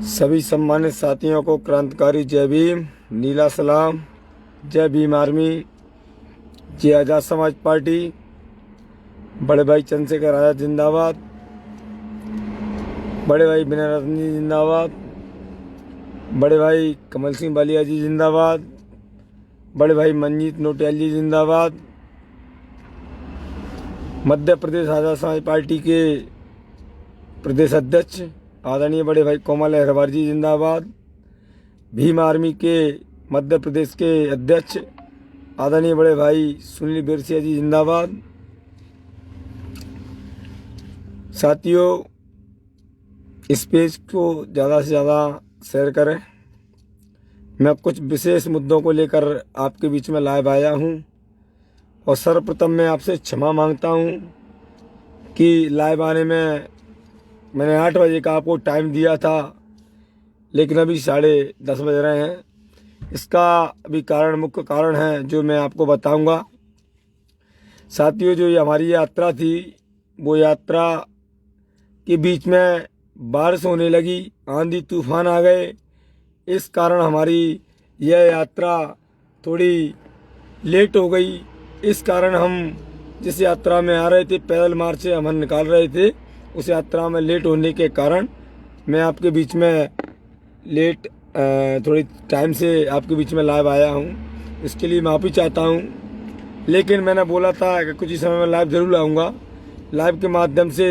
सभी सम्मानित साथियों को क्रांतिकारी जय भीम, नीला सलाम, जय भीम आर्मी, जय आज़ाद समाज पार्टी, बड़े भाई चंद्रशेखर आज़ाद जिंदाबाद, बड़े भाई विनय रत्नी जिंदाबाद, बड़े भाई कमल सिंह बालिया जी जिंदाबाद, बड़े भाई मंजीत नोटियाल जी जिंदाबाद, मध्य प्रदेश आज़ाद समाज पार्टी के प्रदेश अध्यक्ष आदरणीय बड़े भाई कोमल अग्रवाल जी जिंदाबाद, भीम आर्मी के मध्य प्रदेश के अध्यक्ष आदरणीय बड़े भाई सुनील बिरसिया जी जिंदाबाद। साथियों, इस पेज को ज़्यादा से ज़्यादा शेयर करें। मैं कुछ विशेष मुद्दों को लेकर आपके बीच में लाइव आया हूं और सर्वप्रथम मैं आपसे क्षमा मांगता हूं कि लाइव आने में मैंने 8 बजे का आपको टाइम दिया था, लेकिन अभी 10:30 बज रहे हैं। इसका भी मुख्य कारण है जो मैं आपको बताऊंगा। साथियों, जो ये हमारी यात्रा थी, वो यात्रा के बीच में बारिश होने लगी, आंधी तूफान आ गए। इस कारण हमारी यह यात्रा थोड़ी लेट हो गई। इस कारण हम जिस यात्रा में आ रहे थे, पैदल मार्च से हम निकाल रहे थे, उस यात्रा में लेट होने के कारण मैं आपके बीच में थोड़ी टाइम से आपके बीच में लाइव आया हूं। इसके लिए माफ़ी चाहता हूं, लेकिन मैंने बोला था कि कुछ ही समय में लाइव ज़रूर आऊँगा। लाइव के माध्यम से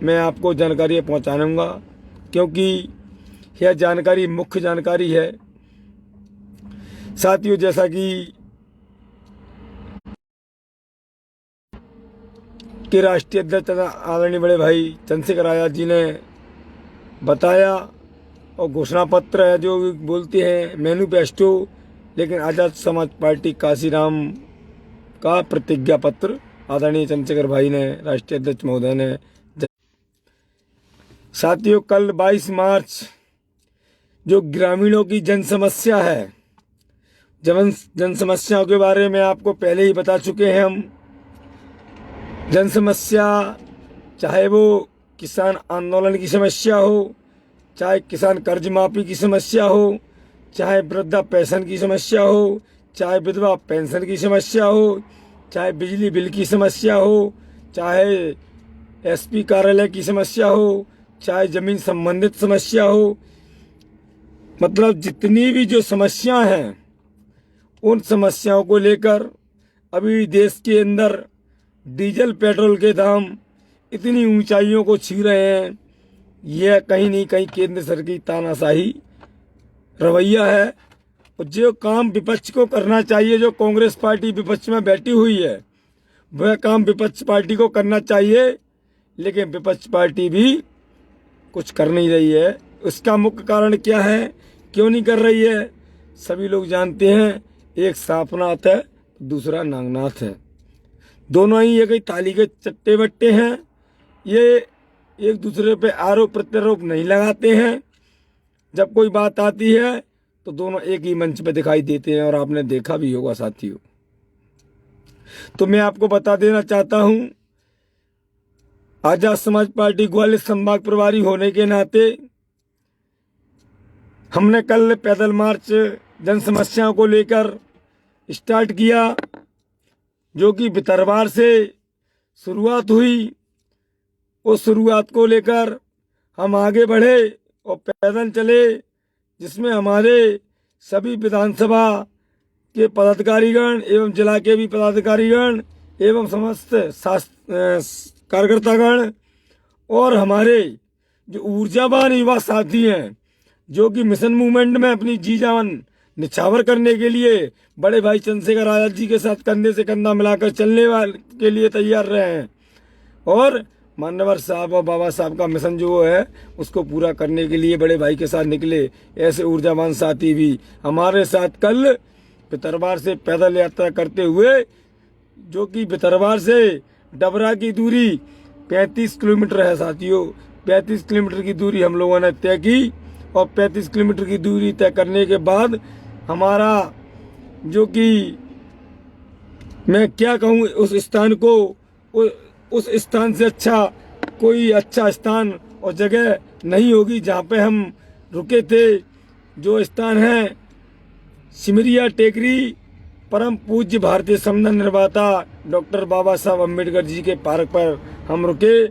मैं आपको जानकारी पहुँचाऊँगा, क्योंकि यह जानकारी मुख्य जानकारी है। साथियों, जैसा कि राष्ट्रीय अध्यक्ष आदरणीय बड़े भाई चंद्रशेखर आज़ाद जी ने बताया, और घोषणा पत्र है जो बोलते हैं मैनिफेस्टो, लेकिन आज़ाद समाज पार्टी काशीराम का प्रतिज्ञा पत्र आदरणीय चंद्रशेखर भाई ने, राष्ट्रीय अध्यक्ष महोदय ने। साथियों, कल 22 मार्च जो ग्रामीणों की जन समस्या है, जन समस्याओं के बारे में आपको पहले ही बता चुके हैं हम। जन समस्या, चाहे वो किसान आंदोलन की समस्या हो, चाहे किसान कर्ज माफी की समस्या हो, चाहे वृद्धा पेंशन की समस्या हो, चाहे विधवा पेंशन की समस्या हो, चाहे बिजली बिल की समस्या हो, चाहे एसपी कार्यालय की समस्या हो, चाहे जमीन संबंधित समस्या हो, मतलब जितनी भी जो समस्या हैं, उन समस्याओं को लेकर अभी देश के अंदर डीजल पेट्रोल के दाम इतनी ऊंचाइयों को छू रहे हैं। यह कहीं नहीं कहीं केंद्र सरकार की तानाशाही रवैया है। और जो काम विपक्ष को करना चाहिए, जो कांग्रेस पार्टी विपक्ष में बैठी हुई है, वह काम विपक्ष पार्टी को करना चाहिए, लेकिन विपक्ष पार्टी भी कुछ कर नहीं रही है। उसका मुख्य कारण क्या है, क्यों नहीं कर रही है? सभी लोग जानते हैं, एक सांपनाथ है, दूसरा नागनाथ है। दोनों ही एक ही थाली के चट्टे बट्टे हैं। ये एक दूसरे पे आरोप प्रत्यारोप नहीं लगाते हैं। जब कोई बात आती है तो दोनों एक ही मंच पे दिखाई देते हैं, और आपने देखा भी होगा साथियों। तो मैं आपको बता देना चाहता हूं, आजाद समाज पार्टी ग्वालियर संभाग प्रभारी होने के नाते हमने कल पैदल मार्च जन समस्याओं को लेकर स्टार्ट किया, जो कि भितरवार से शुरुआत हुई। उस शुरुआत को लेकर हम आगे बढ़े और पैदल चले, जिसमें हमारे सभी विधानसभा के पदाधिकारीगण एवं जिला के भी पदाधिकारीगण एवं समस्त कार्यकर्तागण और हमारे जो ऊर्जावान युवा साथी हैं, जो कि मिशन मूवमेंट में अपनी जी जान निछावर करने के लिए बड़े भाई चंद्रशेखर आज़ाद जी के साथ कंधे से कंधा मिलाकर चलने वाले के लिए तैयार रहे हैं, और मान्यवर साहब और बाबा साहब का मिशन जो है उसको पूरा करने के लिए बड़े भाई के साथ निकले। ऐसे ऊर्जावान साथी भी हमारे साथ कल भितरवार से पैदल यात्रा करते हुए, जो कि भितरवार से डबरा की दूरी 35 किलोमीटर है साथियों। 35 किलोमीटर की दूरी हम लोगों ने तय की, और 35 किलोमीटर की दूरी तय करने के बाद हमारा, जो कि मैं क्या कहूँ, उस स्थान को, उस स्थान से अच्छा कोई अच्छा स्थान और जगह नहीं होगी जहाँ पे हम रुके थे, जो स्थान है सिमरिया टेकरी, परम पूज्य भारतीय संविधान निर्माता डॉक्टर बाबा साहब अम्बेडकर जी के पार्क पर हम रुके।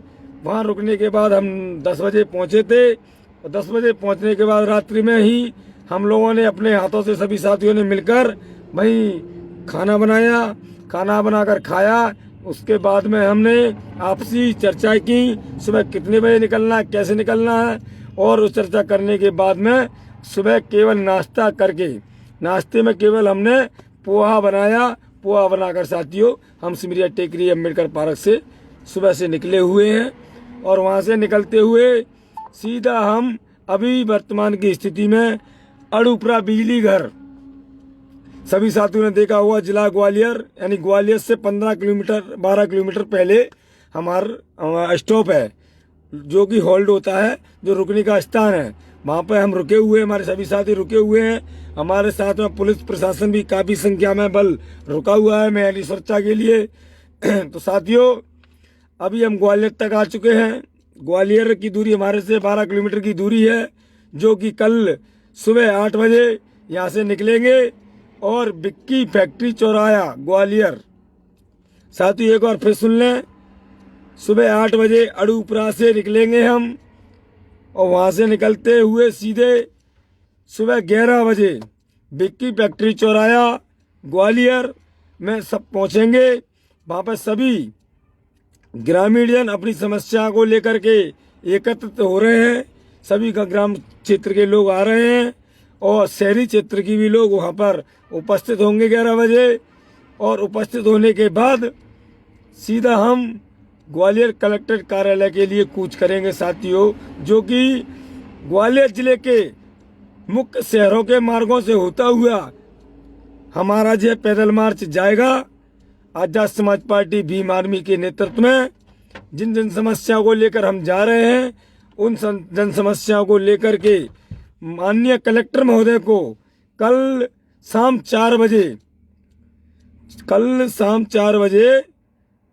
वहाँ रुकने के बाद हम 10 बजे पहुँचे थे, और 10 बजे पहुँचने के बाद रात्रि में ही हम लोगों ने अपने हाथों से सभी साथियों ने मिलकर वहीं खाना बनाया, खाना बनाकर खाया। उसके बाद में हमने आपसी चर्चा की, सुबह कितने बजे निकलना है, कैसे निकलना है। और उस चर्चा करने के बाद में सुबह केवल नाश्ता करके, नाश्ते में केवल हमने पोहा बनाया। पोहा बनाकर साथियों हम सिमरिया टेकरी अम्बेडकर पार्क से सुबह से निकले हुए हैं। और वहाँ से निकलते हुए सीधा हम अभी वर्तमान की स्थिति में अड़ुपरा बिजली घर, सभी साथियों ने देखा हुआ, जिला ग्वालियर, यानी ग्वालियर से 12 किलोमीटर पहले हमारा स्टॉप है, जो कि होल्ड होता है, जो रुकने का स्थान है। वहाँ पे हम रुके हुए, हमारे सभी साथी रुके हुए हैं। हमारे साथ में पुलिस प्रशासन भी काफ़ी संख्या में बल रुका हुआ है मेरी सुरक्षा के लिए। तो साथियों अभी हम ग्वालियर तक आ चुके हैं। ग्वालियर की दूरी हमारे से 12 किलोमीटर की दूरी है, जो कि कल सुबह 8 बजे यहाँ से निकलेंगे और बिक्की फैक्ट्री चौराया ग्वालियर, साथियों एक बार फिर सुन लें, सुबह 8 बजे अड़ूपरा से निकलेंगे हम, और वहाँ से निकलते हुए सीधे सुबह 11 बजे बिक्की फैक्ट्री चौराया ग्वालियर में सब पहुँचेंगे। वहाँ पर सभी ग्रामीण जन अपनी समस्या को लेकर के एकत्रित हो रहे हैं। सभी का ग्राम क्षेत्र के लोग आ रहे हैं, और शहरी क्षेत्र की भी लोग वहाँ पर उपस्थित होंगे 11 बजे। और उपस्थित होने के बाद सीधा हम ग्वालियर कलेक्ट्रेट कार्यालय के लिए कूच करेंगे साथियों, जो कि ग्वालियर जिले के मुख्य शहरों के मार्गों से होता हुआ हमारा जो पैदल मार्च जाएगा। आजाद समाज पार्टी भीम आर्मी के नेतृत्व में जिन जन समस्याओं को लेकर हम जा रहे हैं, उन जन समस्याओं को लेकर के माननीय कलेक्टर महोदय को कल शाम 4 बजे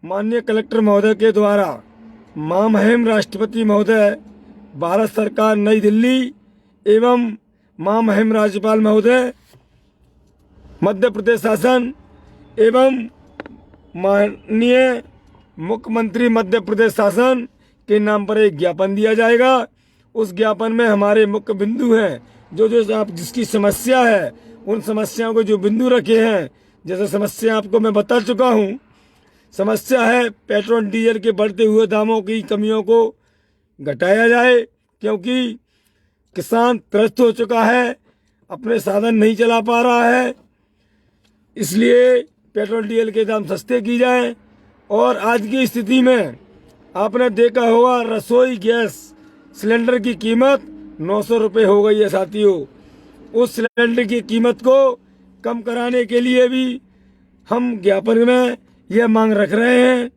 माननीय कलेक्टर महोदय के द्वारा महामहिम राष्ट्रपति महोदय भारत सरकार नई दिल्ली एवं महामहिम राज्यपाल महोदय मध्य प्रदेश शासन एवं माननीय मुख्यमंत्री मध्य प्रदेश शासन के नाम पर एक ज्ञापन दिया जाएगा। उस ज्ञापन में हमारे मुख्य बिंदु हैं, जो आप जिसकी समस्या है उन समस्याओं को जो बिंदु रखे हैं। जैसे समस्या आपको मैं बता चुका हूँ, समस्या है पेट्रोल डीजल के बढ़ते हुए दामों की कमियों को घटाया जाए, क्योंकि किसान त्रस्त हो चुका है, अपने साधन नहीं चला पा रहा है, इसलिए पेट्रोल डीजल के दाम सस्ते की जाए। और आज की स्थिति में आपने देखा होगा रसोई गैस सिलेंडर की कीमत 900 रुपये हो गई है साथियों। उस सिलेंडर की कीमत को कम कराने के लिए भी हम ज्ञापन में यह मांग रख रहे हैं।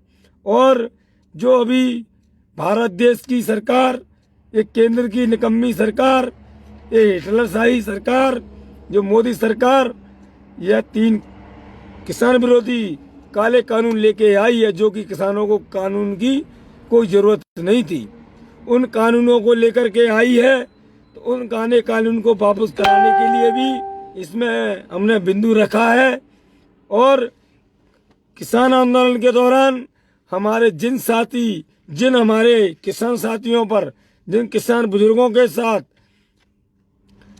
और जो अभी भारत देश की सरकार, एक केंद्र की निकम्मी सरकार, ये हिटलरशाही सरकार, जो मोदी सरकार, यह 3 किसान विरोधी काले कानून लेके आई है, जो कि किसानों को कानून की कोई ज़रूरत नहीं थी, उन कानूनों को लेकर के आई है। तो उन कानून को वापस कराने के लिए भी इसमें हमने बिंदु रखा है। और किसान आंदोलन के दौरान हमारे जिन हमारे किसान साथियों पर, जिन किसान बुजुर्गों के साथ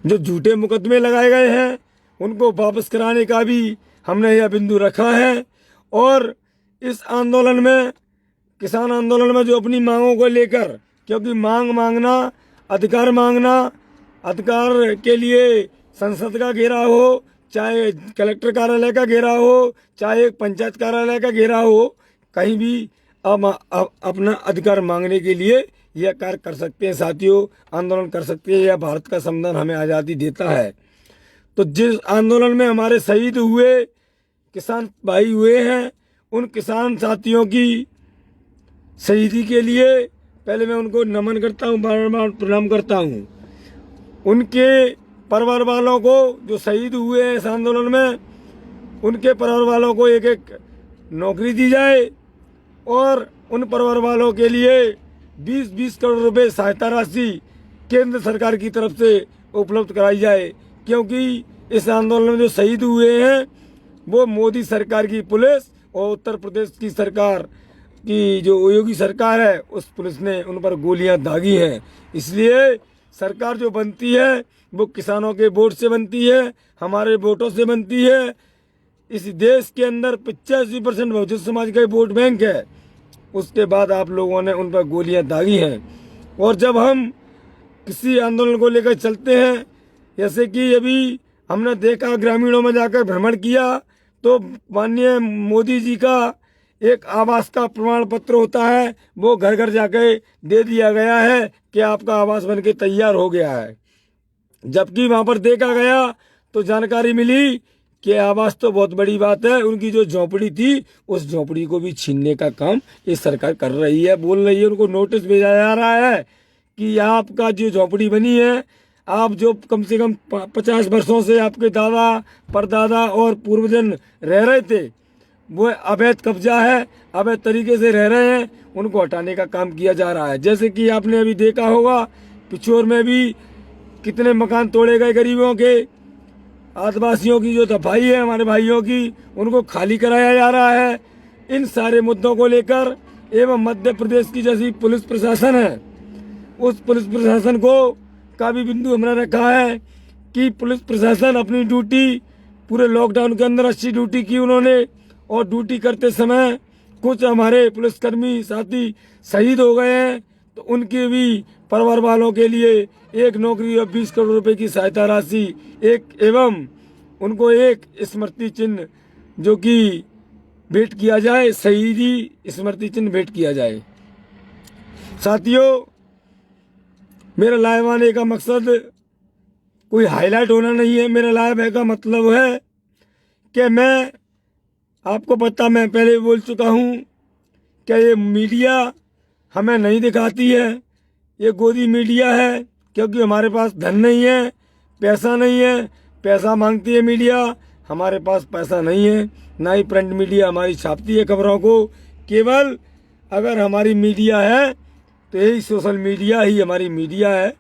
जो झूठे मुकदमे लगाए गए हैं, उनको वापस कराने का भी हमने यह बिंदु रखा है। और इस आंदोलन में, किसान आंदोलन में जो अपनी मांगों को लेकर, क्योंकि अधिकार मांगना, अधिकार के लिए संसद का घेराव हो, चाहे कलेक्टर कार्यालय का घेराव हो, चाहे पंचायत कार्यालय का घेराव हो, कहीं भी अपना अधिकार मांगने के लिए यह कार्य कर सकते हैं साथियों, आंदोलन कर सकते हैं। यह भारत का संविधान हमें आज़ादी देता है। तो जिस आंदोलन में हमारे शहीद हुए किसान भाई हुए हैं, उन किसान साथियों की शहीदी के लिए पहले मैं उनको नमन करता हूँ, बार प्रणाम करता हूँ। उनके परिवार वालों को जो शहीद हुए हैं इस आंदोलन में, उनके परिवार वालों को एक नौकरी दी जाए, और उन परिवार वालों के लिए 20-20 करोड़ रुपए सहायता राशि केंद्र सरकार की तरफ से उपलब्ध कराई जाए, क्योंकि इस आंदोलन में जो शहीद हुए हैं वो मोदी सरकार की पुलिस और उत्तर प्रदेश की सरकार की जो योगी सरकार है उस पुलिस ने उन पर गोलियां दागी हैं। इसलिए सरकार जो बनती है वो किसानों के वोट से बनती है, हमारे वोटों से बनती है। इस देश के अंदर 85% बहुजन समाज का वोट बैंक है। उसके बाद आप लोगों ने उन पर गोलियां दागी हैं। और जब हम किसी आंदोलन को लेकर चलते हैं, जैसे कि अभी हमने देखा ग्रामीणों में जाकर भ्रमण किया, तो माननीय मोदी जी का एक आवास का प्रमाण पत्र होता है, वो घर घर जाके दे दिया गया है कि आपका आवास बनके तैयार हो गया है। जबकि वहां पर देखा गया तो जानकारी मिली कि आवास तो बहुत बड़ी बात है, उनकी जो झोपड़ी थी उस झोपड़ी को भी छीनने का काम ये सरकार कर रही है। बोल रही है, उनको नोटिस भेजा जा रहा है कि आपका जो झोपड़ी बनी है, आप जो कम से कम 50 वर्षों से आपके दादा परदादा और पूर्वजन रह रहे थे, वो अवैध कब्जा है, अवैध तरीके से रह रहे हैं, उनको हटाने का काम किया जा रहा है। जैसे कि आपने अभी देखा होगा पिछोर में भी कितने मकान तोड़े गए गरीबों के, आदिवासियों की जो दफाई है हमारे भाइयों की, उनको खाली कराया जा रहा है। इन सारे मुद्दों को लेकर एवं मध्य प्रदेश की जैसी पुलिस प्रशासन है, उस पुलिस प्रशासन को का भी बिंदु हमने रखा है कि पुलिस प्रशासन अपनी ड्यूटी पूरे लॉकडाउन के अंदर अच्छी ड्यूटी की उन्होंने, और ड्यूटी करते समय कुछ हमारे पुलिसकर्मी साथी शहीद हो गए हैं, तो उनके भी परिवार वालों के लिए एक नौकरी और 20 करोड़ रुपए की सहायता राशि एक एवं उनको एक स्मृति चिन्ह जो कि भेंट किया जाए, शहीदी स्मृति चिन्ह भेंट किया जाए। साथियों, मेरा लाइव आने का मकसद कोई हाईलाइट होना नहीं है। मेरा लाइव है का मतलब है कि मैं आपको पता, मैं पहले बोल चुका हूँ कि ये मीडिया हमें नहीं दिखाती है, ये गोदी मीडिया है, क्योंकि हमारे पास धन नहीं है, पैसा नहीं है। पैसा मांगती है मीडिया, हमारे पास पैसा नहीं है, ना ही प्रिंट मीडिया हमारी छापती है खबरों को। केवल अगर हमारी मीडिया है तो यही सोशल मीडिया ही हमारी मीडिया है।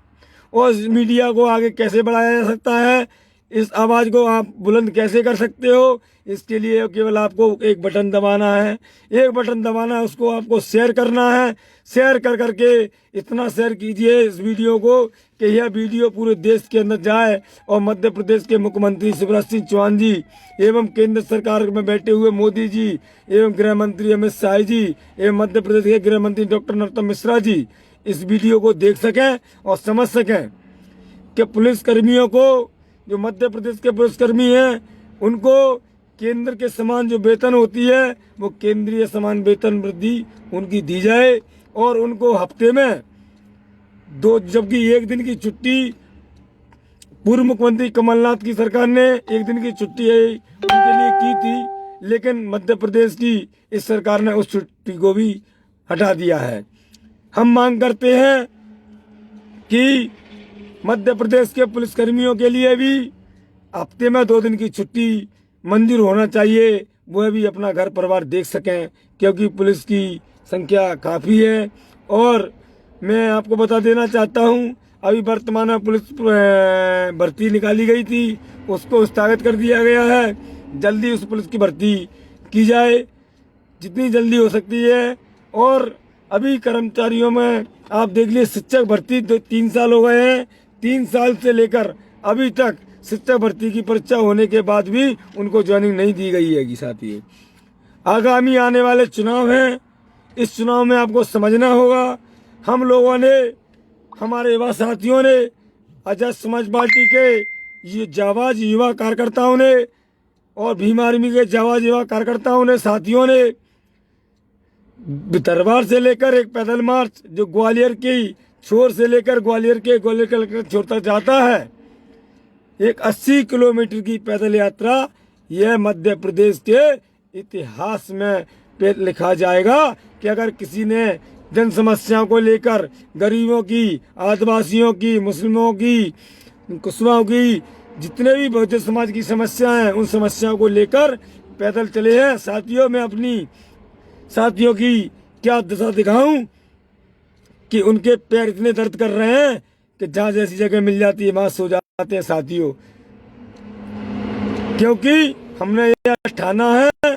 और इस मीडिया को आगे कैसे बढ़ाया जा सकता है, इस आवाज़ को आप बुलंद कैसे कर सकते हो, इसके लिए केवल आपको एक बटन दबाना है। एक बटन दबाना है, उसको आपको शेयर करना है। शेयर कर करके इतना शेयर कीजिए इस वीडियो को कि यह वीडियो पूरे देश के अंदर जाए और मध्य प्रदेश के मुख्यमंत्री शिवराज सिंह चौहान जी एवं केंद्र सरकार में बैठे हुए मोदी जी एवं गृह मंत्री अमित शाह जी एवं मध्य प्रदेश के गृह मंत्री डॉक्टर नरोत्तम मिश्रा जी इस वीडियो को देख सकें और समझ सकें कि पुलिसकर्मियों को, जो मध्य प्रदेश के पुलिसकर्मी हैं, उनको केंद्र के समान जो वेतन होती है वो केंद्रीय समान वेतन वृद्धि उनकी दी जाए, और उनको हफ्ते में 2, जबकि एक दिन की छुट्टी पूर्व मुख्यमंत्री कमलनाथ की सरकार ने एक दिन की छुट्टी उनके लिए की थी, लेकिन मध्य प्रदेश की इस सरकार ने उस छुट्टी को भी हटा दिया है। हम मांग करते हैं कि मध्य प्रदेश के पुलिसकर्मियों के लिए भी हफ्ते में 2 दिन की छुट्टी मंजूर होना चाहिए, वह भी अपना घर परिवार देख सकें, क्योंकि पुलिस की संख्या काफ़ी है। और मैं आपको बता देना चाहता हूं, अभी वर्तमान में पुलिस भर्ती निकाली गई थी, उसको स्थगित कर दिया गया है। जल्दी उस पुलिस की भर्ती की जाए जितनी जल्दी हो सकती है। और अभी कर्मचारियों में आप देख लीजिए, शिक्षक भर्ती 3 साल हो गए हैं, 3 साल से लेकर अभी तक शिक्षक भर्ती की परीक्षा होने के बाद भी उनको ज्वाइनिंग नहीं दी गई है। साथियों, आगामी आने वाले चुनाव हैं, इस चुनाव में आपको समझना होगा, हम लोगों ने, हमारे युवा साथियों ने, आजाद समाज पार्टी के ये जाबाज युवा कार्यकर्ताओं ने और भीम आर्मी के जाबाज युवा कार्यकर्ताओं ने, साथियों ने दरबार से लेकर एक पैदल मार्च जो ग्वालियर की छोर से लेकर ग्वालियर कलेक्टर छोर तक जाता है, एक 80 किलोमीटर की पैदल यात्रा, यह मध्य प्रदेश के इतिहास में लिखा जाएगा कि अगर किसी ने जन समस्याओं को लेकर, गरीबों की, आदिवासियों की, मुस्लिमों की, कुशवाओं की, जितने भी बहुजन समाज की समस्याएं हैं, उन समस्याओं को लेकर पैदल चले हैं। साथियों, मैं अपनी साथियों की क्या दशा दिखाऊं कि उनके पैर इतने दर्द कर रहे हैं कि जहाँ जैसी जगह मिल जाती है वहाँ सो जाते हैं साथियों, क्योंकि हमने यह ठाना है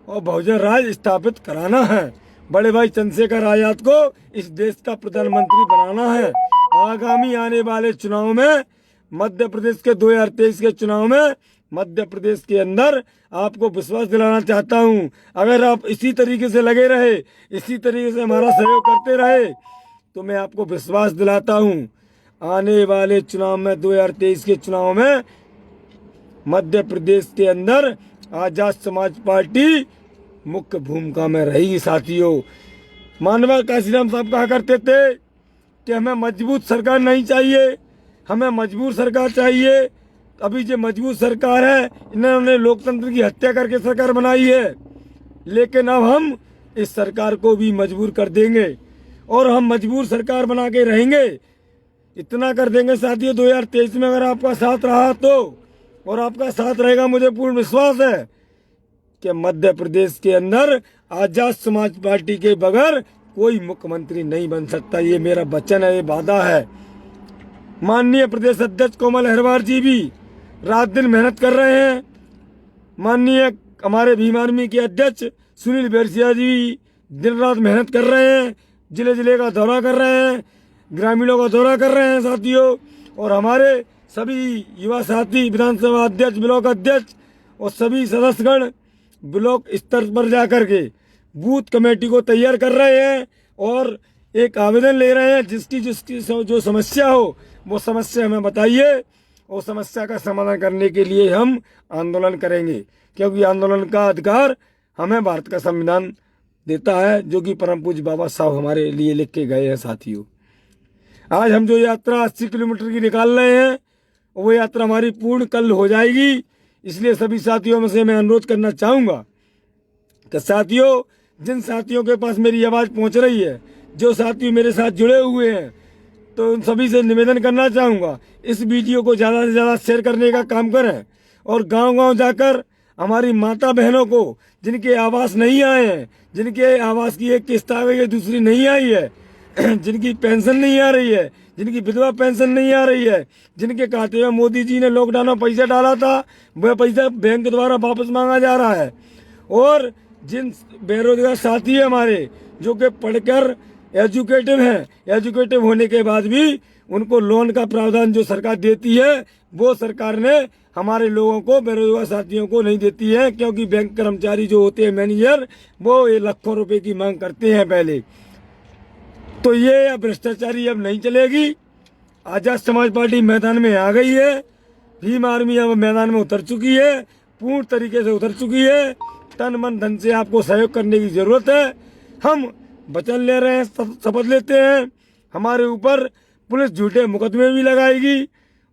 और बहुजन राज स्थापित कराना है। बड़े भाई चंद्रशेखर आजाद को इस देश का प्रधानमंत्री बनाना है। आगामी आने वाले चुनाव में, मध्य प्रदेश के 2023 के चुनाव में मध्य प्रदेश के अंदर आपको विश्वास दिलाना चाहता हूं, अगर आप इसी तरीके से लगे रहे, इसी तरीके से हमारा सहयोग करते रहे, तो मैं आपको विश्वास दिलाता हूं आने वाले चुनाव में, 2023 के चुनाव में मध्य प्रदेश के अंदर आजाद समाज पार्टी मुख्य भूमिका में रहेगी साथियों। मानवा काशीराम साहब कहा करते थे कि हमें मजबूत सरकार नहीं चाहिए, हमें मजबूर सरकार चाहिए। अभी जो मजबूत सरकार है, इन्होंने लोकतंत्र की हत्या करके सरकार बनाई है, लेकिन अब हम इस सरकार को भी मजबूर कर देंगे और हम मजबूर सरकार बना के रहेंगे। इतना कर देंगे साथियों, 2023 में अगर आपका साथ रहा तो, और आपका साथ रहेगा, मुझे पूर्ण विश्वास है कि मध्य प्रदेश के अंदर आजाद समाज पार्टी के बगैर कोई मुख्यमंत्री नहीं बन सकता। ये मेरा वचन है, ये वादा है। माननीय प्रदेश अध्यक्ष कोमल अहिरवार जी भी रात दिन मेहनत कर रहे हैं। माननीय हमारे भीम आर्मी के अध्यक्ष सुनील बेरसिया जी दिन रात मेहनत कर रहे हैं, जिले जिले का दौरा कर रहे हैं, ग्रामीणों का दौरा कर रहे हैं साथियों। और हमारे सभी युवा साथी, विधानसभा अध्यक्ष, ब्लॉक अध्यक्ष और सभी सदस्यगण ब्लॉक स्तर पर जाकर के बूथ कमेटी को तैयार कर रहे हैं और एक आवेदन ले रहे हैं, जिसकी जो समस्या हो वो समस्या हमें बताइए, और समस्या का समाधान करने के लिए हम आंदोलन करेंगे, क्योंकि आंदोलन का अधिकार हमें भारत का संविधान देता है, जो कि परम पूज्य बाबा साहब हमारे लिए लिख के गए हैं साथियों। आज हम जो यात्रा 80 किलोमीटर की निकाल रहे हैं, वो यात्रा हमारी पूर्ण कल हो जाएगी। इसलिए सभी साथियों में से मैं अनुरोध करना चाहूँगा कि साथियों, जिन साथियों के पास मेरी आवाज़ पहुँच रही है, जो साथी मेरे साथ जुड़े हुए हैं, तो उन सभी से निवेदन करना चाहूँगा, इस वीडियो को ज़्यादा से ज़्यादा शेयर करने का काम करें और गांव-गांव जाकर हमारी माता बहनों को, जिनके आवास नहीं आए हैं, जिनके आवास की एक किस्त आ गई है, दूसरी नहीं आई है, जिनकी पेंशन नहीं आ रही है, जिनकी विधवा पेंशन नहीं आ रही है, जिनके खाते में मोदी जी ने लॉकडाउन में पैसा डाला था, वह पैसा बैंक द्वारा वापस मांगा जा रहा है, और जिन बेरोजगार साथी है हमारे, जो कि पढ़कर एजुकेटिव हैं, एजुकेटिव होने के बाद भी उनको लोन का प्रावधान जो सरकार देती है, वो सरकार ने हमारे लोगों को, बेरोजगार साथियों को नहीं देती है, क्योंकि बैंक कर्मचारी जो होते हैं, मैनेजर, वो ये लाखों रुपए की मांग करते हैं पहले। तो ये भ्रष्टाचारी अब नहीं चलेगी। आजाद समाज पार्टी मैदान में आ गई है, भीम आर्मी अब मैदान में उतर चुकी है, पूर्ण तरीके से उतर चुकी है। तन मन धन से आपको सहयोग करने की जरूरत है। हम वचन ले रहे हैं, शपथ लेते हैं, हमारे ऊपर पुलिस झूठे मुकदमे भी लगाएगी,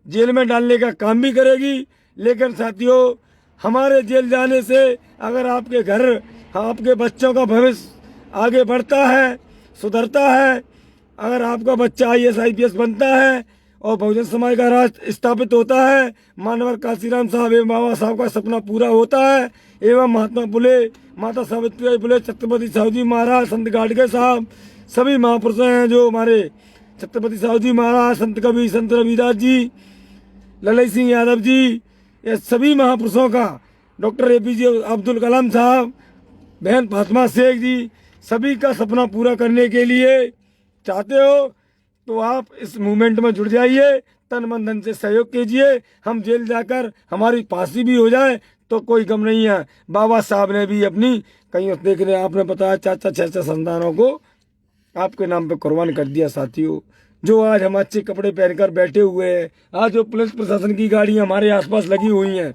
जेल में डालने का काम भी करेगी, लेकिन साथियों, हमारे जेल जाने से अगर आपके घर, आपके बच्चों का भविष्य आगे बढ़ता है, सुधरता है, अगर आपका बच्चा IAS IPS बनता है और बहुजन समाज का राष्ट्र स्थापित होता है, मानवर काशीराम साहब एवं बाबा साहब का सपना पूरा होता है, एवं महात्मा फुले, माता सावित्रीबाई फुले, छत्रपति साहू जी महाराज, संत गाडगे साहब, सभी महापुरुष हैं जो हमारे, छत्रपति साहू जी महाराज, संत कबीर, संत रविदास जी, ललित सिंह यादव जी, ये सभी महापुरुषों का, डॉक्टर APJ अब्दुल कलाम साहब, बहन फातिमा शेख जी, सभी का सपना पूरा करने के लिए चाहते हो तो आप इस मूवमेंट में जुड़ जाइए, तन मन धन से सहयोग कीजिए। हम जेल जाकर हमारी फांसी भी हो जाए तो कोई गम नहीं है। बाबा साहब ने भी अपनी, कहीं देख रहे, आपने बताया 4-4 संतानों को आपके नाम पे कुर्बान कर दिया साथियों। जो आज हम अच्छे कपड़े पहनकर बैठे हुए हैं, आज जो पुलिस प्रशासन की गाड़ियां हमारे आसपास लगी हुई हैं,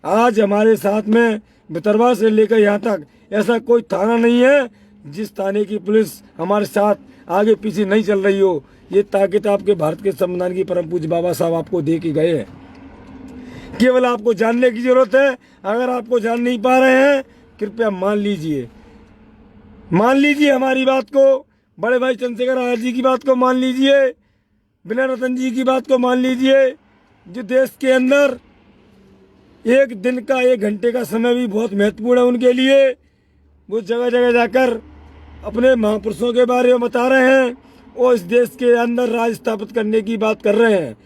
आज हमारे साथ में भितरवा से लेकर यहाँ तक ऐसा कोई थाना नहीं है जिस थाने की पुलिस हमारे साथ आगे पीछे नहीं चल रही हो। ये ताकत आपके भारत के संविधान की परम पूज्य बाबा साहब आपको दे के गए हैं। केवल आपको जानने की जरूरत है। अगर आपको जान नहीं पा रहे हैं, कृपया मान लीजिए हमारी बात को, बड़े भाई चंद्रशेखर आजाद जी की बात को मान लीजिए, विनय रतन जी की बात को मान लीजिए। जो देश के अंदर एक दिन का, 1 घंटे का समय भी बहुत महत्वपूर्ण है उनके लिए, वो जगह जगह जाकर अपने महापुरुषों के बारे में बता रहे हैं, वो इस देश के अंदर राज स्थापित करने की बात कर रहे हैं,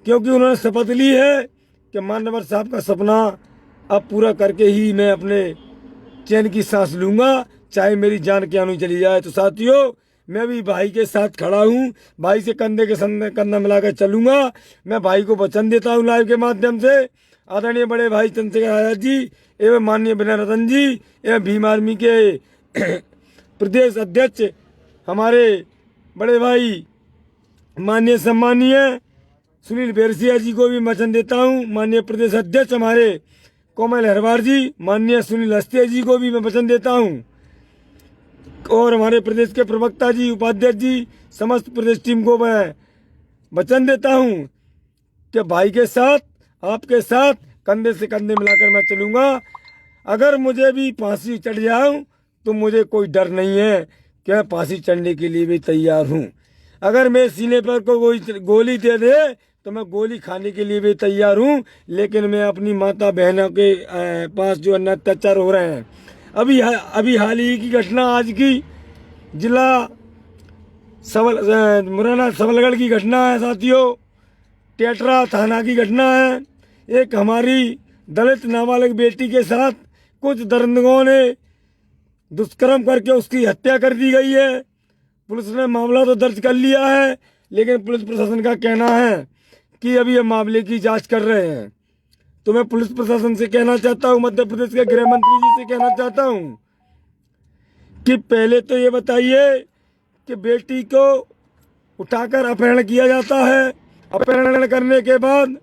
क्योंकि उन्होंने शपथ ली है कि मान्यवर साहब का सपना अब पूरा करके ही मैं अपने चैन की सांस लूंगा, चाहे मेरी जान क्या नहीं चली जाए। तो साथियों, मैं भी भाई के साथ खड़ा हूँ, भाई से कंधे के संग कंधा मिलाकर चलूंगा। मैं भाई को वचन देता हूँ लाइव के माध्यम से, आदरणीय बड़े भाई चंद्रशेखर आजाद जी एवं माननीय विनय रतन जी एवं भीम आर्मी के प्रदेश अध्यक्ष हमारे बड़े भाई माननीय सम्मानीय सुनील बेरसिया जी को भी वचन देता हूँ। माननीय प्रदेश अध्यक्ष हमारे कोमल हरवार जी, माननीय सुनील अस्ते जी को भी मैं वचन देता हूँ, और हमारे प्रदेश के प्रवक्ता जी, उपाध्यक्ष जी, समस्त प्रदेश टीम को मैं वचन देता हूँ कि भाई के साथ, आपके साथ कंधे से कंधे मिलाकर मैं चलूँगा। अगर मुझे भी फांसी चढ़ जाऊँ तो मुझे कोई डर नहीं है कि मैं फांसी चढ़ने के लिए भी तैयार हूँ। अगर मेरे सीने पर कोई गोली दे दे तो मैं गोली खाने के लिए भी तैयार हूँ, लेकिन मैं अपनी माता बहनों के पास जो अत्याचार हो रहे हैं, अभी हाल ही की घटना आज की जिला मुरैना सबलगढ़ की घटना है साथियों, टेटरा थाना की घटना है। एक हमारी दलित नाबालिग बेटी के साथ कुछ दरिंदों ने दुष्कर्म करके उसकी हत्या कर दी गई है। पुलिस ने मामला तो दर्ज कर लिया है, लेकिन पुलिस प्रशासन का कहना है कि अभी ये मामले की जांच कर रहे हैं। तो मैं पुलिस प्रशासन से कहना चाहता हूँ, मध्य प्रदेश के गृह मंत्री जी से कहना चाहता हूँ कि पहले तो ये बताइए कि बेटी को उठाकर अपहरण किया जाता है, अपहरण करने के बाद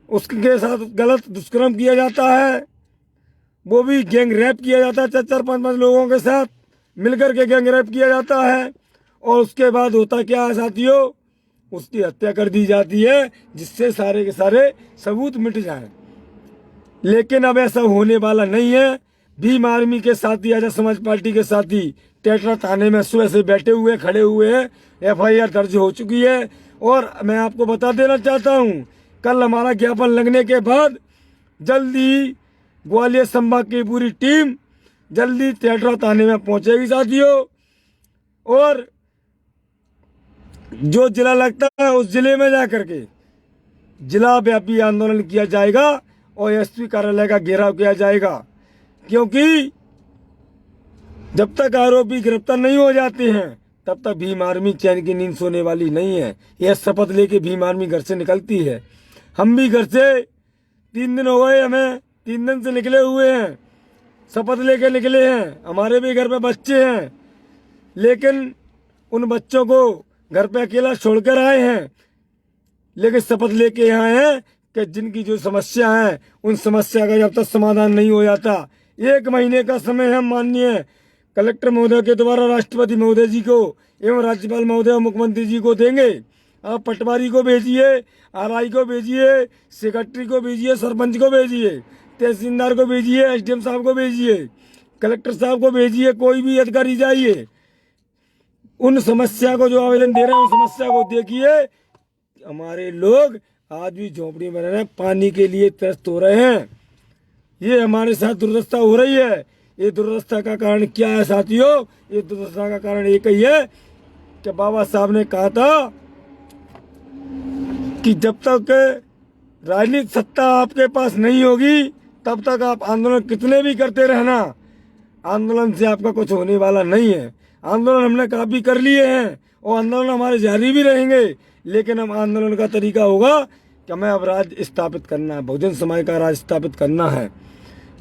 उसके साथ गलत दुष्कर्म किया जाता है, वो भी गैंग रेप किया जाता है, 4-5 लोगों के साथ मिलकर के गैंग रेप किया जाता है, और उसके बाद होता क्या है साथियों, उसकी हत्या कर दी जाती है, जिससे सारे के सारे सबूत मिट जाएं। लेकिन अब ऐसा होने वाला नहीं है। भीम आर्मी के साथी, आजाद समाज पार्टी के साथी टेटरा थाने में सुबह से बैठे हुए खड़े हुए हैं, FIR दर्ज हो चुकी है। और मैं आपको बता देना चाहता हूँ, कल हमारा ज्ञापन लगने के बाद जल्दी ग्वालियर संभाग की पूरी टीम जल्दी टेटरा थाने में पहुंचेगी साथियों, और जो जिला लगता है उस जिले में जाकर के जिला व्यापी आंदोलन किया जाएगा और SP कार्यालय का घेराव किया जाएगा, क्योंकि जब तक आरोपी गिरफ्तार नहीं हो जाते हैं तब तक भीम आर्मी चैन की नींद सोने वाली नहीं है। यह शपथ लेके भीम आर्मी घर से निकलती है। हम भी घर से 3 दिन हो गए, हमें 3 दिन से निकले हुए हैं, शपथ लेके निकले हैं। हमारे भी घर पे बच्चे हैं, लेकिन उन बच्चों को घर पे अकेला छोड़कर आए हैं, लेकिन शपथ लेके यहाँ हैं कि जिनकी जो समस्या है उन समस्या का जब तक समाधान नहीं हो जाता, 1 महीने का समय हम माननीय कलेक्टर महोदय के द्वारा राष्ट्रपति महोदय जी को एवं राज्यपाल महोदय और मुख्यमंत्री जी को देंगे। आप पटवारी को भेजिए, RI को भेजिए, सेक्रेटरी को भेजिए, सरपंच को भेजिए, तहसीलदार को भेजिए, SDM साहब को भेजिए, कलेक्टर साहब को भेजिए, कोई भी अधिकारी जाइए, उन समस्या को जो आवेदन दे रहे हैं उन समस्या को देखिए। हमारे लोग आज भी झोपड़ी में रह रहे हैं, पानी के लिए त्रस्त हो रहे हैं। ये हमारे साथ दुर्दशा हो रही है। ये दुर्दशा का कारण क्या है साथियों? ये दुर्दशा का कारण एक ही है कि बाबा साहब ने कहा था कि जब तक राजनीतिक सत्ता आपके पास नहीं होगी तब तक आप आंदोलन कितने भी करते रहना, आंदोलन से आपका कुछ होने वाला नहीं है। आंदोलन हमने काफी कर लिए हैं और आंदोलन हमारे जारी भी रहेंगे, लेकिन हम आंदोलन का तरीका होगा कि हमें अब राज स्थापित करना है, बहुजन समाज का राज स्थापित करना है।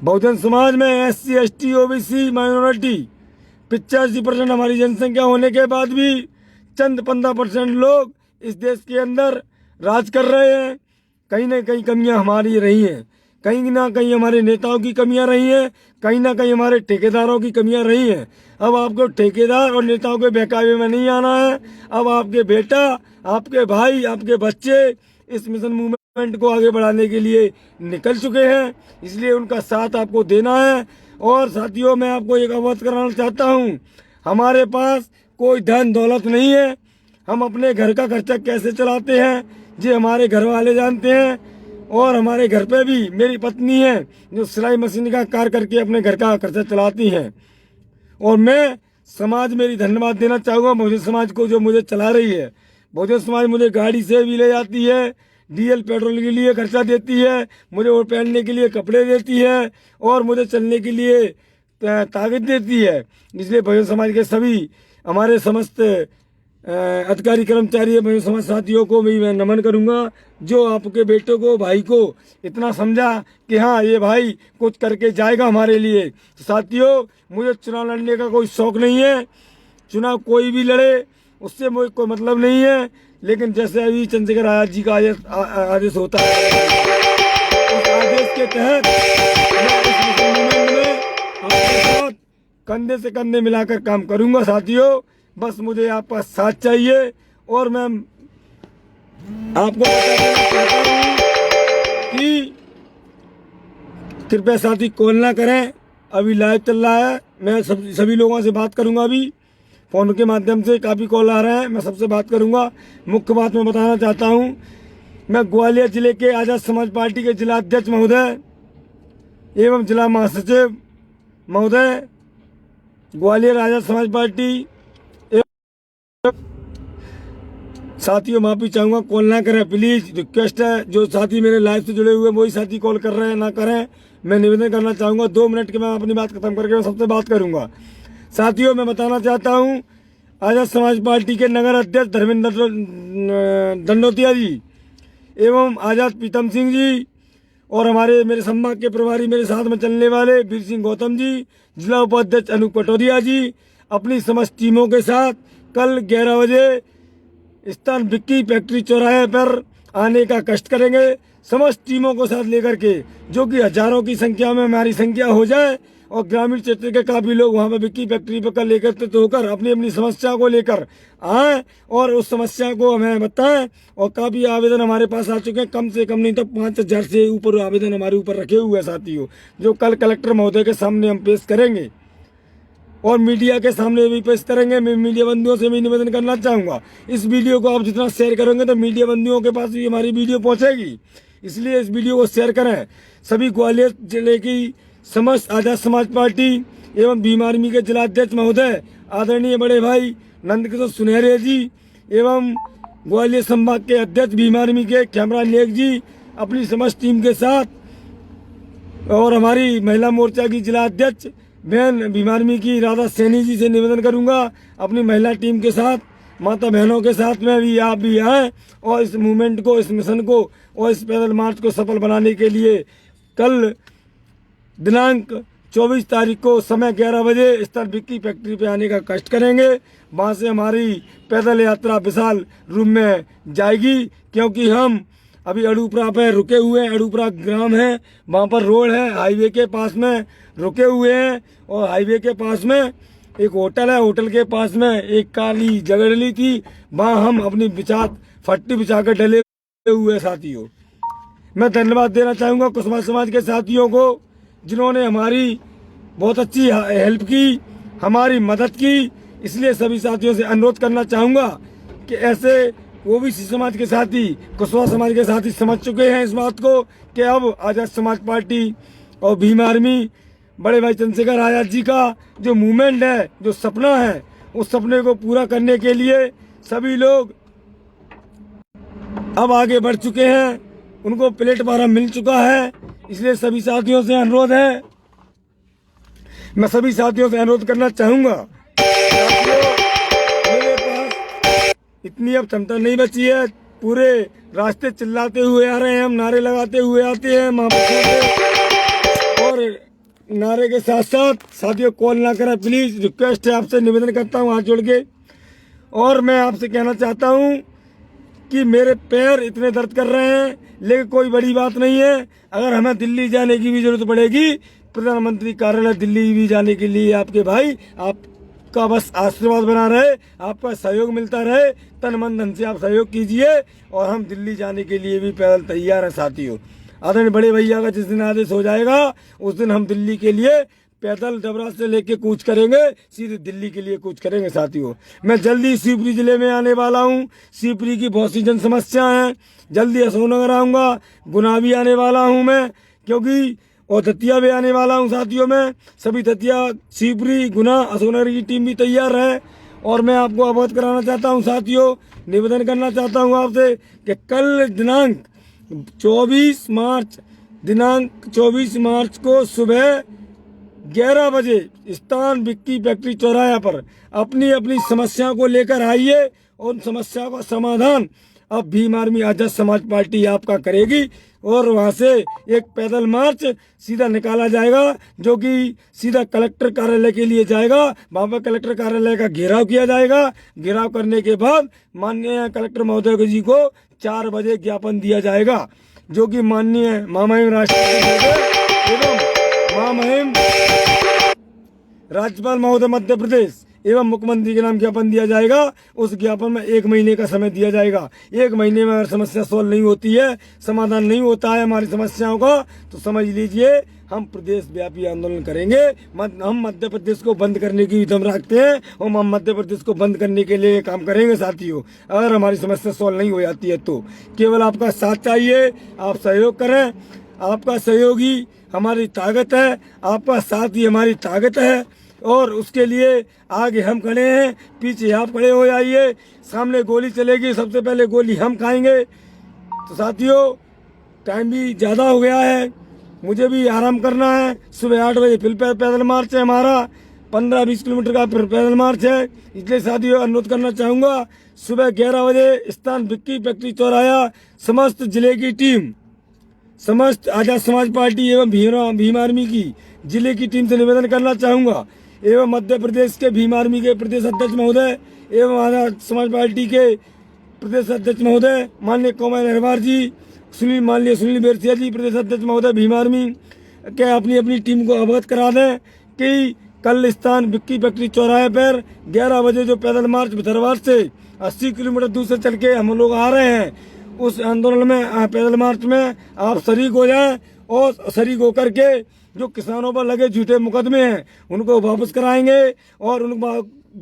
बहुजन समाज में SC ST OBC माइनॉरिटी 85% हमारी जनसंख्या होने के बाद भी चंद 15% लोग इस देश के अंदर राज कर रहे हैं। कहीं ना कहीं कमियां हमारी रही हैं, कहीं ना कहीं हमारे नेताओं की कमियां रही हैं, कहीं ना कहीं हमारे ठेकेदारों की कमियां रही हैं। अब आपको ठेकेदार और नेताओं के बहकावे में नहीं आना है। अब आपके बेटा, आपके भाई, आपके बच्चे इस मिशन मूवमेंट को आगे बढ़ाने के लिए निकल चुके हैं, इसलिए उनका साथ आपको देना है। और साथियों, मैं आपको एक अवगत कराना चाहता हूँ, हमारे पास कोई धन दौलत नहीं है। हम अपने घर का खर्चा कैसे चलाते हैं ये हमारे घर वाले जानते हैं। और हमारे घर पे भी मेरी पत्नी है जो सिलाई मशीन का कार्य करके अपने घर का खर्चा चलाती हैं। और मैं समाज मेरी धन्यवाद देना चाहूँगा बहुजन समाज को, जो मुझे चला रही है। बहुजन समाज मुझे गाड़ी से भी ले जाती है, डीजल पेट्रोल के लिए खर्चा देती है, मुझे वो पहनने के लिए कपड़े देती है और मुझे चलने के लिए ताकत देती है। इसलिए बहुजन समाज के सभी हमारे समस्त अधिकारी कर्मचारी बहुजन समाज साथियों को भी मैं नमन करूंगा, जो आपके बेटों को, भाई को इतना समझा कि हाँ ये भाई कुछ करके जाएगा हमारे लिए। तो साथियों, मुझे चुनाव लड़ने का कोई शौक नहीं है, चुनाव कोई भी लड़े उससे मुझे कोई मतलब नहीं है, लेकिन जैसे अभी चंद्रशेखर आजाद जी का आदेश होता है, उस आदेश के तहत मैं इस मूवमेंट में आपके साथ कंधे से कंधे मिलाकर काम करूंगा। साथियों, बस मुझे आपका साथ चाहिए। और मैं आपको बता देना चाहता हूँ कि कृपया साथी कॉल ना करें, अभी लाइव चल रहा है। मैं सभी लोगों से बात करूंगा, अभी फोन के माध्यम से काफ़ी कॉल आ रहे हैं, मैं सबसे बात करूंगा। मुख्य बात मैं बताना चाहता हूं, मैं ग्वालियर जिले के आज़ाद समाज पार्टी के जिला अध्यक्ष महोदय एवं जिला महासचिव महोदय, ग्वालियर आज़ाद समाज पार्टी। साथियों, माफी चाहूंगा, कॉल ना करें प्लीज, रिक्वेस्ट है। जो साथी मेरे लाइव से जुड़े हुए वही साथी कॉल कर रहे हैं, ना करें। मैं निवेदन करना चाहूंगा 2 मिनट के मैं अपनी बात खत्म करके मैं सबसे बात करूंगा। साथियों, मैं बताना चाहता हूं, आज़ाद समाज पार्टी के नगर अध्यक्ष धर्मेंद्र दंडोतिया जी एवं आज़ाद प्रीतम सिंह जी और हमारे मेरे संभाग के प्रभारी मेरे साथ में चलने वाले वीर सिंह गौतम जी, जिला उपाध्यक्ष अनूप पटोरिया जी अपनी समस्त टीमों के साथ कल 11 बजे स्थान विक्की फैक्ट्री चौराहे पर आने का कष्ट करेंगे, समस्त टीमों को साथ लेकर के, जो कि हजारों की संख्या में हमारी संख्या हो जाए और ग्रामीण क्षेत्र के काफी लोग वहां पर विक्की फैक्ट्री पर कल एकत्रित होकर अपनी अपनी समस्या को लेकर आए और उस समस्या को हमें बताएं। और काफी आवेदन हमारे पास आ चुके हैं, कम से कम नहीं तो 5000 से ऊपर आवेदन हमारे ऊपर रखे हुए हैं साथियों, जो कल कलेक्टर महोदय के सामने हम पेश करेंगे और मीडिया के सामने भी पेश करेंगे। मैं मीडिया बंधुओं से भी निवेदन करना चाहूँगा, इस वीडियो को आप जितना शेयर करेंगे तो मीडिया बंधुओं के पास भी हमारी वीडियो पहुँचेगी, इसलिए इस वीडियो को शेयर करें। सभी ग्वालियर जिले की समस्त आज़ाद समाज पार्टी एवं भीम आर्मी के जिला अध्यक्ष महोदय आदरणीय बड़े भाई नंदकिशोर सुनहरे जी एवं ग्वालियर संभाग के अध्यक्ष भीम आर्मी के कैमरा नेक जी अपनी समस्त टीम के साथ, और हमारी महिला मोर्चा की जिला अध्यक्ष बहन भीम आर्मी की राधा सैनी जी से निवेदन करूंगा, अपनी महिला टीम के साथ, माता बहनों के साथ में भी आप भी आए और इस मूवमेंट को, इस मिशन को और इस पैदल मार्च को सफल बनाने के लिए कल दिनांक 24 तारीख को समय 11 बजे स्थल विक्की फैक्ट्री पे आने का कष्ट करेंगे। वहाँ से हमारी पैदल यात्रा विशाल रूप में जाएगी, क्योंकि हम अभी अड़ूपरा पे रुके हुए हैं। अड़ूपरा ग्राम है, वहाँ पर रोड है, हाईवे के पास में रुके हुए हैं और हाईवे के पास में एक होटल है, होटल के पास में एक काली जगह डली थी, वहाँ हम अपनी फट्टी बिछा कर डले हुए साथियों। मैं धन्यवाद देना चाहूँगा कुशवाहा समाज के साथियों को, जिन्होंने हमारी बहुत अच्छी हेल्प की, हमारी मदद की। इसलिए सभी साथियों से अनुरोध करना चाहूँगा कि ऐसे ओबीसी समाज के साथी, कुशवाहा समाज के साथी समझ चुके हैं इस बात को कि अब आज़ाद समाज पार्टी और भीम आर्मी बड़े भाई चंद्रशेखर आजाद जी का जो मूवमेंट है, जो सपना है, उस सपने को पूरा करने के लिए सभी लोग अब आगे बढ़ चुके हैं, उनको प्लेटफार्म मिल चुका है। इसलिए सभी साथियों से अनुरोध है, मैं सभी साथियों से अनुरोध करना चाहूँगा, मेरे पास इतनी अब क्षमता नहीं बची है, पूरे रास्ते चिल्लाते हुए आ रहे हैं हम, नारे लगाते हुए आते हैं और नारे के साथ साथ साथियों कॉल ना करें प्लीज, रिक्वेस्ट है आपसे, निवेदन करता हूँ हाथ जोड़ के। और मैं आपसे कहना चाहता हूँ कि मेरे पैर इतने दर्द कर रहे हैं, लेकिन कोई बड़ी बात नहीं है। अगर हमें दिल्ली जाने की भी जरूरत पड़ेगी, प्रधानमंत्री कार्यालय दिल्ली भी जाने के लिए आपके भाई, आपका बस आशीर्वाद बना रहे, आपका सहयोग मिलता रहे, तन मन धन से आप सहयोग कीजिए और हम दिल्ली जाने के लिए भी पैदल तैयार हैं साथियों। आदरणीय बड़े भैया का जिस दिन आदेश हो जाएगा उस दिन हम दिल्ली के लिए पैदल डबरा से लेके कूच करेंगे, सीधे दिल्ली के लिए कूच करेंगे साथियों। मैं जल्दी शिवपुरी जिले में आने वाला हूँ, शिवपुरी की बहुत सी जन समस्या है, जल्दी अशोकनगर आऊँगा, गुना भी आने वाला हूँ मैं, क्योंकि और दतिया भी आने वाला हूँ साथियों। मैं सभी दतिया, शिवपुरी, गुना, अशोकनगर की टीम भी तैयार है। और मैं आपको अवगत कराना चाहता हूँ साथियों, निवेदन करना चाहता हूँ आपसे कि कल दिनांक 24 मार्च को सुबह 11 बजे स्थान विक्की फैक्ट्री चौराहा पर अपनी अपनी समस्या को लेकर आइए और उन समस्या का समाधान अब भीम आर्मी आजाद समाज पार्टी आपका करेगी। और वहां से एक पैदल मार्च सीधा निकाला जाएगा जो कि सीधा कलेक्टर कार्यालय के लिए जाएगा। वहां पर कलेक्टर कार्यालय का घेराव किया जाएगा। घेराव करने के बाद माननीय कलेक्टर महोदय जी को 4 बजे ज्ञापन दिया जाएगा, जो कि माननीय महामहिम राष्ट्रपति एवं महामहिम राज्यपाल महोदय मध्य प्रदेश एवं मुख्यमंत्री के नाम ज्ञापन दिया जाएगा। उस ज्ञापन में 1 महीने का समय दिया जाएगा। 1 महीने में अगर समस्या सोल्व नहीं होती है, समाधान नहीं होता है हमारी समस्याओं का, तो समझ लीजिए हम प्रदेश व्यापी आंदोलन करेंगे। हम मध्य प्रदेश को बंद करने की दम रखते हैं और हम मध्य प्रदेश को बंद करने के लिए काम करेंगे साथियों। अगर हमारी समस्या सोल्व नहीं हो जाती है तो केवल आपका साथ चाहिए, आप सहयोग करें। आपका सहयोग ही हमारी ताकत है, आपका साथ ही हमारी ताकत है। और उसके लिए आगे हम खड़े हैं, पीछे आप खड़े हो जाइए। सामने गोली चलेगी, सबसे पहले गोली हम खाएंगे। तो साथियों टाइम भी ज़्यादा हो गया है, मुझे भी आराम करना है। सुबह 8 बजे फिर पैदल मार्च है हमारा, 15-20 किलोमीटर का फिर पैदल मार्च है। इसलिए साथियों अनुरोध करना चाहूँगा, सुबह 11 बजे स्थान विक्की फैक्ट्री चौराहा समस्त जिले की टीम, समस्त आजाद समाज पार्टी एवं भीम आर्मी की जिले की टीम से निवेदन करना चाहूँगा एवं मध्य प्रदेश के भीम आर्मी के प्रदेश अध्यक्ष महोदय एवं आजाद समाज पार्टी के प्रदेश अध्यक्ष महोदय माननीय कोमल अग्रवाल जी, सुनील बेरसिया जी, प्रदेश अध्यक्ष महोदय भीम आर्मी के अपनी अपनी टीम को अवगत करा दें कि कल स्थान विक्की फैक्ट्री चौराहे पर 11 बजे जो पैदल मार्च भितरवार से 80 किलोमीटर दूर से चल के हम लोग आ रहे हैं, उस आंदोलन में, पैदल मार्च में आप शरीक हो जाएं। और शरीक होकर के जो किसानों पर लगे झूठे मुकदमे हैं उनको वापस कराएंगे और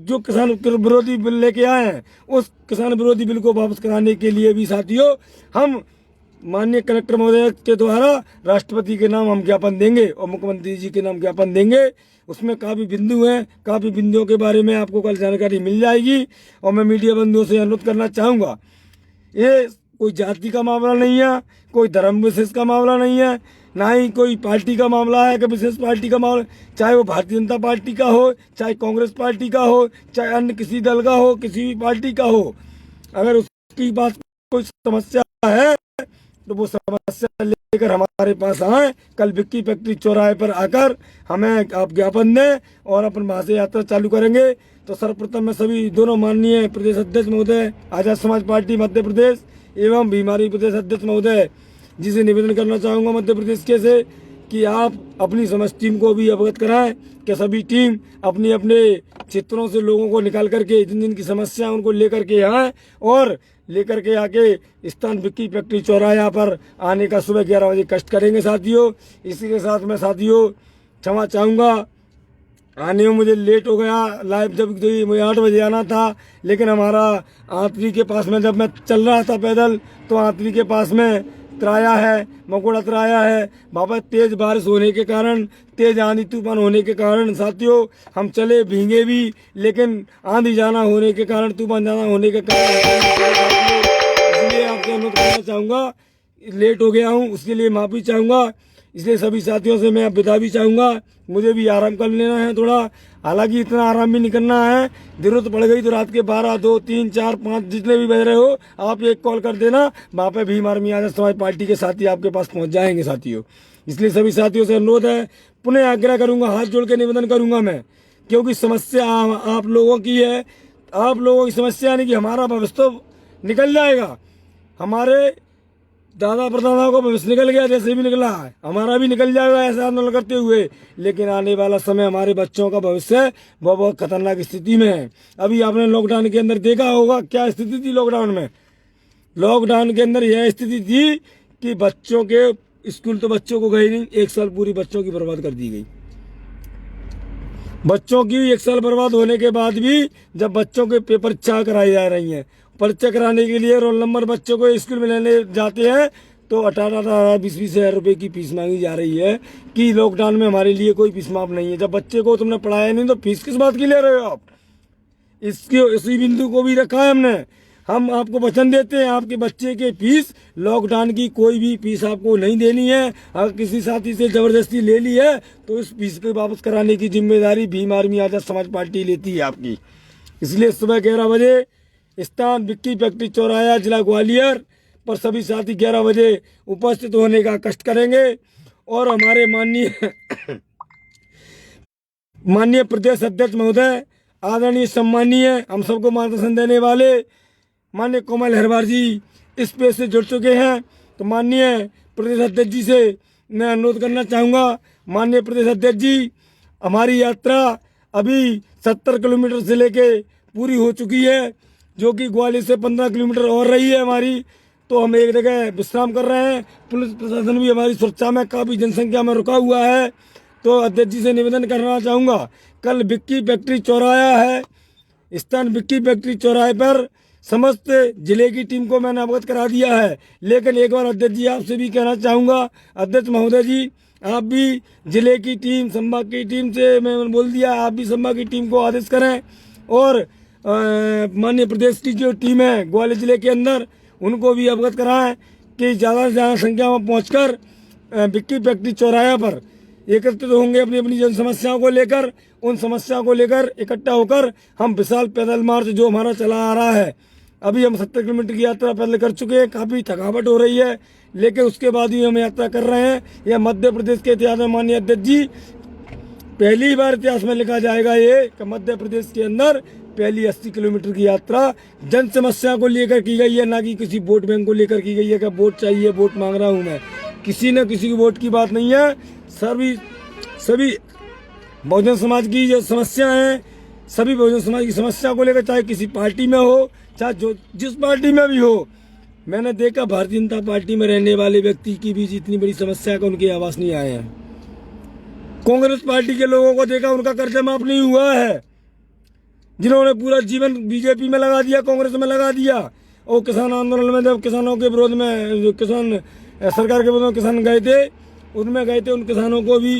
जो किसान विरोधी बिल लेके आए हैं उस किसान विरोधी बिल को वापस कराने के लिए भी साथियों हम माननीय कलेक्टर महोदय के द्वारा राष्ट्रपति के नाम हम ज्ञापन देंगे और मुख्यमंत्री जी के नाम ज्ञापन देंगे। उसमें काफ़ी बिंदु हैं, काफ़ी बिंदुओं के बारे में आपको कल जानकारी मिल जाएगी। और मैं मीडिया बंधुओं से अनुरोध करना चाहूँगा, ये कोई जाति का मामला नहीं है, कोई धर्म विशेष का मामला नहीं है, ना ही कोई पार्टी का मामला है कि विशेष पार्टी का मामला, चाहे वो भारतीय जनता पार्टी का हो, चाहे कांग्रेस पार्टी का हो, चाहे अन्य किसी दल का हो, किसी भी पार्टी का हो। अगर उसकी बात कोई समस्या है तो वो समस्या लेकर हमारे पास आए, कल विक्की फैक्ट्री चौराहे पर आकर हमें आप ज्ञापन दें और अपन वहाँ से यात्रा चालू करेंगे। तो सर्वप्रथम मैं सभी दोनों माननीय प्रदेश अध्यक्ष महोदय आजाद समाज पार्टी मध्य प्रदेश एवं भीम आर्मी प्रदेश अध्यक्ष महोदय जी से निवेदन करना चाहूँगा मध्य प्रदेश के से कि आप अपनी समस्त टीम को भी अवगत कराएं कि सभी टीम अपने अपने क्षेत्रों से लोगों को निकाल करके जिन जिन की समस्या उनको लेकर के आए और लेकर के आके स्थान विक्की फैक्ट्री चौराहा पर आने का सुबह 11 बजे कष्ट करेंगे साथियों। इसी के साथ मैं साथियों क्षमा चाहूँगा, आने में मुझे लेट हो गया। लाइव जब मुझे 8 बजे आना था, लेकिन हमारा आंतरी के पास में जब मैं चल रहा था पैदल तो आंतरी के पास में तराया है, मकोड़ा तराया है। वहाँ पर तेज बारिश होने के कारण, तेज आंधी तूफान होने के कारण साथियों हम चले भीगे भी, लेकिन आंधी जाना होने के कारण, तूफान जाना होने के कारण इसलिए आपसे अनुरोध करना चाहूँगा, लेट हो गया हूँ उसके लिए माफ़ी चाहूँगा। इसलिए सभी साथियों से मैं विदा भी चाहूँगा, मुझे भी आराम कर लेना है थोड़ा। हालांकि इतना आराम भी नहीं करना है, जरूरत पड़ गई तो रात के 12, 2, 3, 4, 5 जितने भी बज रहे हो आप एक कॉल कर देना, वहाँ पे भीम आर्मी आजाद समाज पार्टी के साथी आपके पास पहुँच जाएंगे साथियों। इसलिए सभी साथियों से अनुरोध है, पुनः आग्रह करूँगा, हाथ जोड़ के निवेदन करूँगा मैं, क्योंकि समस्या आप लोगों की है। आप लोगों की समस्या नहीं कि हमारा भविष्य तो निकल जाएगा, हमारे दादा परदादा को भविष्य निकल गया, जैसे भी निकला है हमारा भी निकल जाएगा ऐसा आंदोलन करते हुए। लेकिन आने वाला समय हमारे बच्चों का भविष्य वो बहुत खतरनाक स्थिति में है। अभी आपने लॉकडाउन के अंदर देखा होगा क्या स्थिति थी लॉकडाउन में। लॉकडाउन के अंदर यह स्थिति थी कि बच्चों के स्कूल तो बच्चों को गई नहीं, 1 साल पूरी बच्चों की बर्बाद कर दी गई। बच्चों की 1 साल बर्बाद होने के बाद भी जब बच्चों के परीक्षा कराई जा रही है, परीक्षा कराने के लिए रोल नंबर बच्चों को स्कूल में लेने जाते हैं तो 18-18, 20-20 हज़ार रुपये की फीस मांगी जा रही है कि लॉकडाउन में हमारे लिए कोई फीस माफ नहीं है। जब बच्चे को तुमने पढ़ाया नहीं तो फीस किस बात की ले रहे हो आप? इसी बिंदु को भी रखा है हमने। हम आपको वचन देते हैं आपके बच्चे के फीस, लॉकडाउन की कोई भी फीस आपको नहीं देनी है। अगर किसी साथी से जबरदस्ती ले ली है तो इस फीस को वापस कराने की जिम्मेदारी भीम आर्मी आजाद समाज पार्टी लेती है आपकी। इसलिए सुबह 11 बजे स्थान विक्की फैक्ट्री चौराहा जिला ग्वालियर पर सभी साथी 11 बजे उपस्थित होने का कष्ट करेंगे। और हमारे माननीय प्रदेश अध्यक्ष महोदय, आदरणीय सम्मानीय हम सबको मार्गदर्शन देने वाले माननीय कोमल हरवार जी इस पेज से जुड़ चुके हैं। तो माननीय प्रदेश अध्यक्ष जी से मैं अनुरोध करना चाहूँगा, माननीय प्रदेश अध्यक्ष जी, हमारी यात्रा अभी 70 किलोमीटर से लेके पूरी हो चुकी है, जो कि ग्वालियर से 15 किलोमीटर और रही है हमारी। तो हम एक जगह विश्राम कर रहे हैं। पुलिस प्रशासन भी हमारी सुरक्षा में काफ़ी जनसंख्या में रुका हुआ है। तो अध्यक्ष जी से निवेदन करना चाहूँगा, कल विक्की फैक्ट्री चौराहा है, स्थान विक्की फैक्ट्री चौराहे पर समस्त जिले की टीम को मैंने अवगत करा दिया है। लेकिन एक बार अध्यक्ष जी आपसे भी कहना चाहूँगा, अध्यक्ष महोदय जी, आप भी जिले की टीम, संभाग की टीम से मैं बोल दिया, आप भी संभाग की टीम को आदेश करें और माननीय प्रदेश की जो टीम है ग्वालियर जिले के अंदर उनको भी अवगत कराएं कि ज़्यादा से ज़्यादा संख्या में पहुँचकर विक्की फैक्ट्री चौराहा पर एकत्रित होंगे अपनी अपनी जन समस्याओं को लेकर। उन समस्याओं को लेकर इकट्ठा होकर हम विशाल पैदल मार्च जो हमारा चला आ रहा है, अभी हम 70 किलोमीटर की यात्रा पैदल कर चुके हैं, काफ़ी थकावट हो रही है, लेकिन उसके बाद भी हम यात्रा कर रहे हैं। यह मध्य प्रदेश के इतिहास में माननीय अध्यक्ष जी पहली बार इतिहास में लिखा जाएगा ये कि मध्य प्रदेश के अंदर पहली 80 किलोमीटर की यात्रा जन समस्या को लेकर की गई है, ना कि किसी वोट बैंक को लेकर की गई है कि वोट चाहिए, वोट मांग रहा हूँ मैं। किसी न किसी की वोट की बात नहीं है। सभी बहुजन समाज की जो समस्या है, सभी बहुजन समाज की समस्या को लेकर, चाहे किसी पार्टी में हो, चाहे जो जिस पार्टी में भी हो, मैंने देखा भारतीय जनता पार्टी में रहने वाले व्यक्ति की भी इतनी बड़ी समस्या है कि उनके आवास नहीं आए हैं। कांग्रेस पार्टी के लोगों को देखा, उनका कर्जा माफ नहीं हुआ है, जिन्होंने पूरा जीवन बीजेपी में लगा दिया, कांग्रेस में लगा दिया। और किसान आंदोलन में जब किसानों के विरोध में, जो किसान सरकार के विरोध में किसान गए थे, उनमें गए थे, उन किसानों को भी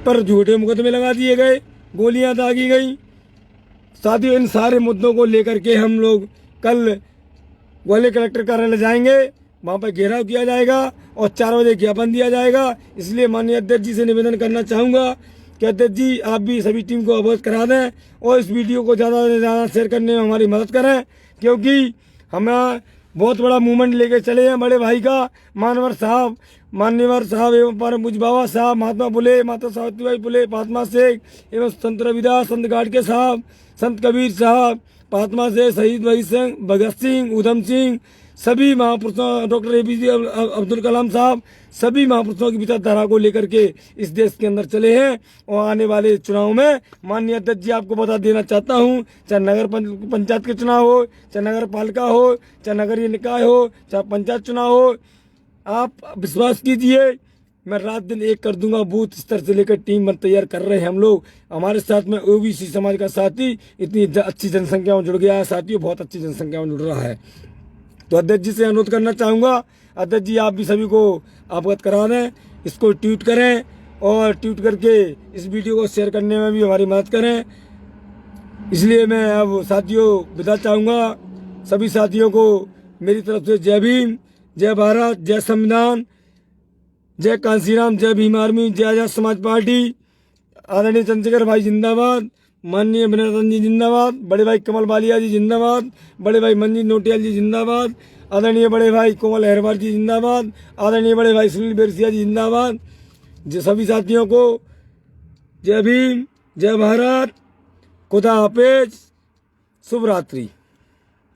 पर झूठे मुकदमे लगा दिए गए, गोलियां दागी गई। साथियों, इन सारे मुद्दों को लेकर के हम लोग कल ग्वालियर कलेक्टर कार्यालय जाएंगे, वहाँ पर घेराव किया जाएगा और 4 बजे ज्ञापन दिया जाएगा। इसलिए माननीय अध्यक्ष जी से निवेदन करना चाहूँगा कि अध्यक्ष जी आप भी सभी टीम को अवगत करा दें और इस वीडियो को ज़्यादा से ज़्यादा शेयर करने में हमारी मदद करें, क्योंकि हमें बहुत बड़ा मूवमेंट लेके चले हैं बड़े भाई का, माननीय साहब एवं परम पूज्य बाबा साहब, महात्मा फुले, माता सावित्रीबाई फुले, फातिमा शेख एवं संत रविदास, संत गाडगे साहब, संत कबीर साहब, फातिमा शेख, शहीद भगत सिंह, उधम सिंह, सभी महापुरुषों, डॉक्टर APJ अब्दुल कलाम साहब, सभी महापुरुषों की विचारधारा को लेकर के इस देश के अंदर चले हैं। और आने वाले चुनाव में माननीय अध्यक्ष जी आपको बता देना चाहता हूं, चाहे नगर पंचायत के चुनाव हो, चाहे नगर पालिका हो, चाहे नगरीय निकाय हो, चाहे पंचायत चुनाव हो, आप विश्वास कीजिए मैं रात दिन एक कर दूंगा। बूथ स्तर से लेकर टीम तैयार कर रहे हैं हम लोग। हमारे साथ में OBC समाज का साथी इतनी अच्छी जनसंख्या में जुड़ गया है, साथियों बहुत अच्छी जनसंख्या में जुड़ रहा है। तो अध्यक्ष जी से अनुरोध करना चाहूँगा, अध्यक्ष जी आप भी सभी को अवगत करा दें, इसको ट्वीट करें और ट्वीट करके इस वीडियो को शेयर करने में भी हमारी मदद करें। इसलिए मैं अब साथियों विदा चाहूँगा। सभी साथियों को मेरी तरफ से जय भीम, जय भारत, जय संविधान, जय कांसीराम, जय भीम आर्मी, जय आजाद समाज पार्टी। आदरणीय चंद्रशेखर भाई जिंदाबाद, माननीय विनोद जी जिंदाबाद, बड़े भाई कमल बालिया जी जिंदाबाद, बड़े भाई मंजीत नोटियाल जी जिंदाबाद, आदरणीय बड़े भाई कोमल हरवार जी जिंदाबाद, आदरणीय बड़े भाई सुनील बेरसिया जी जिंदाबाद। जो सभी साथियों को जय भीम, जय भारत, खुदा हाफिज, शुभ रात्रि।